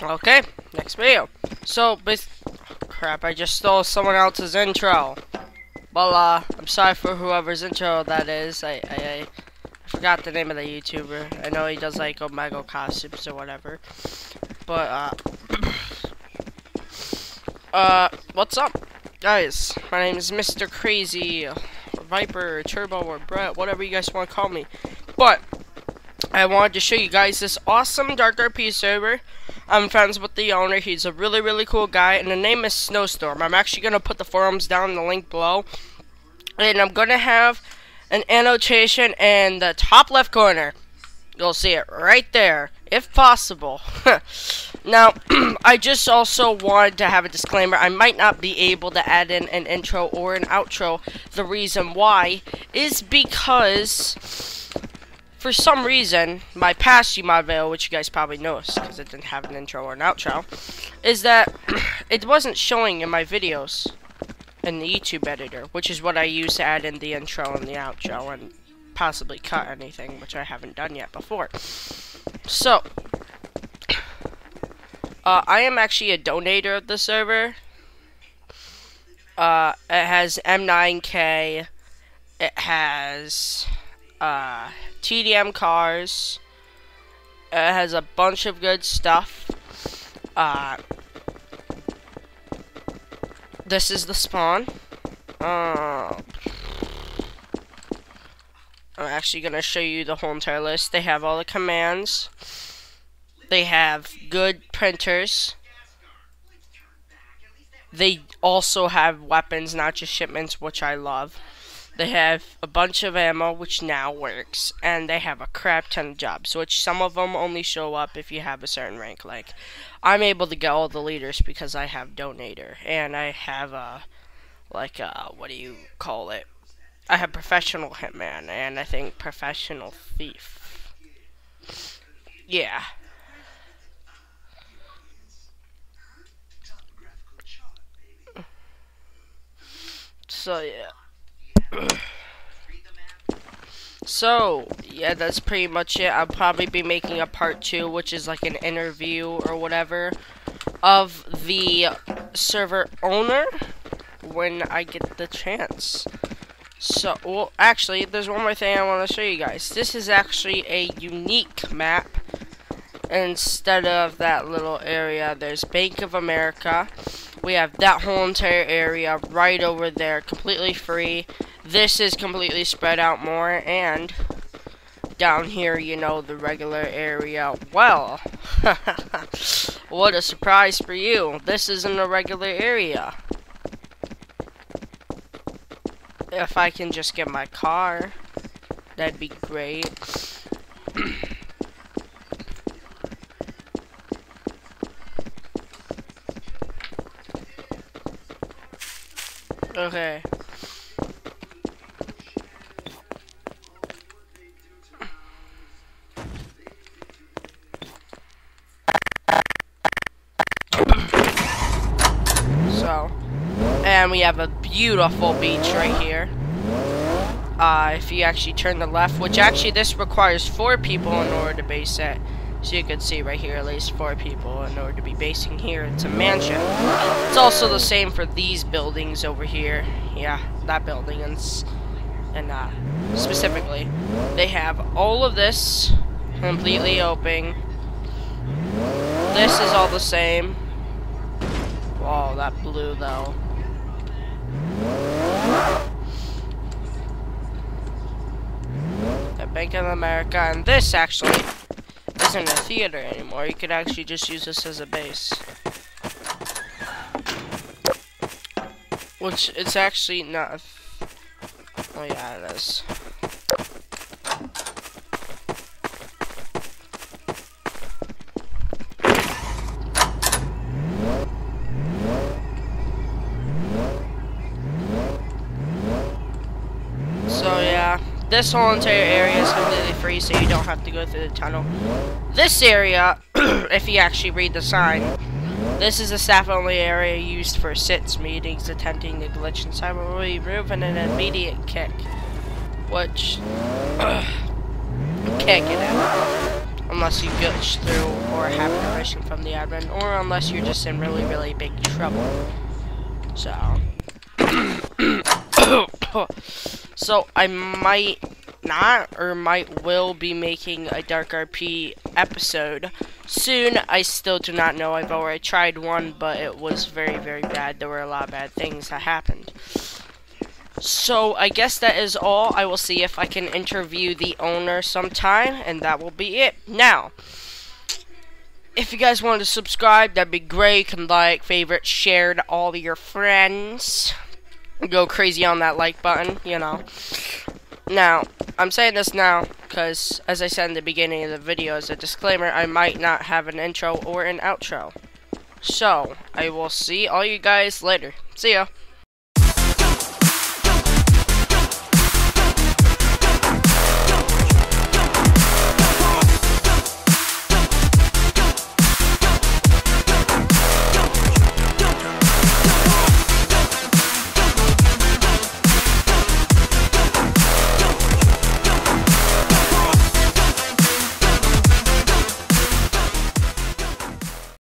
Okay, next video. So, crap, I just stole someone else's intro. Well, I'm sorry for whoever's intro that is. I forgot the name of the YouTuber. I know he does like Omega costumes or whatever. But, what's up, guys? My name is Mr. Crazy, or Viper, or Turbo, or Brett, whatever you guys want to call me. But I wanted to show you guys this awesome Dark RP server. I'm friends with the owner. He's a really cool guy, and the name is Snowstorm. I'm actually going to put the forums down in the link below. And I'm going to have an annotation in the top left corner. You'll see it right there, if possible. Now, I just also wanted to have a disclaimer. I might not be able to add in an intro or an outro. The reason why is because, for some reason, my past Gmod video, which you guys probably noticed because it didn't have an intro or an outro, is that it wasn't showing in my videos in the YouTube editor, which is what I use to add in the intro and the outro and possibly cut anything, which I haven't done yet before. So, I am actually a donator of the server. It has M9K. It has TDM cars. It has a bunch of good stuff. This is the spawn. I'm actually going to show you the whole entire list. They have all the commands. They have good printers. They also have weapons, not just shipments, which I love. They have a bunch of ammo, which now works. And they have a crap ton of jobs, which some of them only show up if you have a certain rank. Like, I'm able to get all the leaders because I have Donator. And I have what do you call it? I have Professional Hitman, and I think Professional Thief. Yeah. So, yeah. So, yeah, that's pretty much it. I'll probably be making a part 2, which is like an interview or whatever of the server owner when I get the chance. So, well, actually, there's one more thing I want to show you guys. This is actually a unique map. Instead of that little area, there's Bank of America. We have that whole entire area right over there, completely free. This is completely spread out more, and down here, you know, the regular area. Well, what a surprise for you. This isn't a regular area. If I can just get my car, that'd be great. Okay. So, and we have a beautiful beach right here. If you actually turn to the left, which actually this requires 4 people in order to base it. So you can see right here, at least 4 people in order to be basing here. It's a mansion. It's also the same for these buildings over here. Yeah, that building and specifically, they have all of this completely open. This is all the same. Wow, that blue though. The Bank of America, and this actually isn't a theater anymore. You could actually just use this as a base. Which, it's actually not. Oh yeah, it is. So yeah, this whole entire area is completely free, so you don't have to go through the tunnel. This area, if you actually read the sign, this is a staff-only area used for sits, meetings, attempting to glitch inside will remove and an immediate kick. Which, can't get out. unless you glitch through or have permission from the admin, or unless you're just in really, really big trouble. So, so I might not, or will be making a Dark RP episode soon. I still do not know. I've already tried one, but it was very, very bad. There were a lot of bad things that happened. So, I guess that is all. I will see if I can interview the owner sometime, and that will be it. Now, if you guys want to subscribe, that'd be great. You can like, favorite, share to all your friends. Go crazy on that like button, you know. Now, I'm saying this now because, as I said in the beginning of the video as a disclaimer, I might not have an intro or an outro. So, I will see all you guys later. See ya.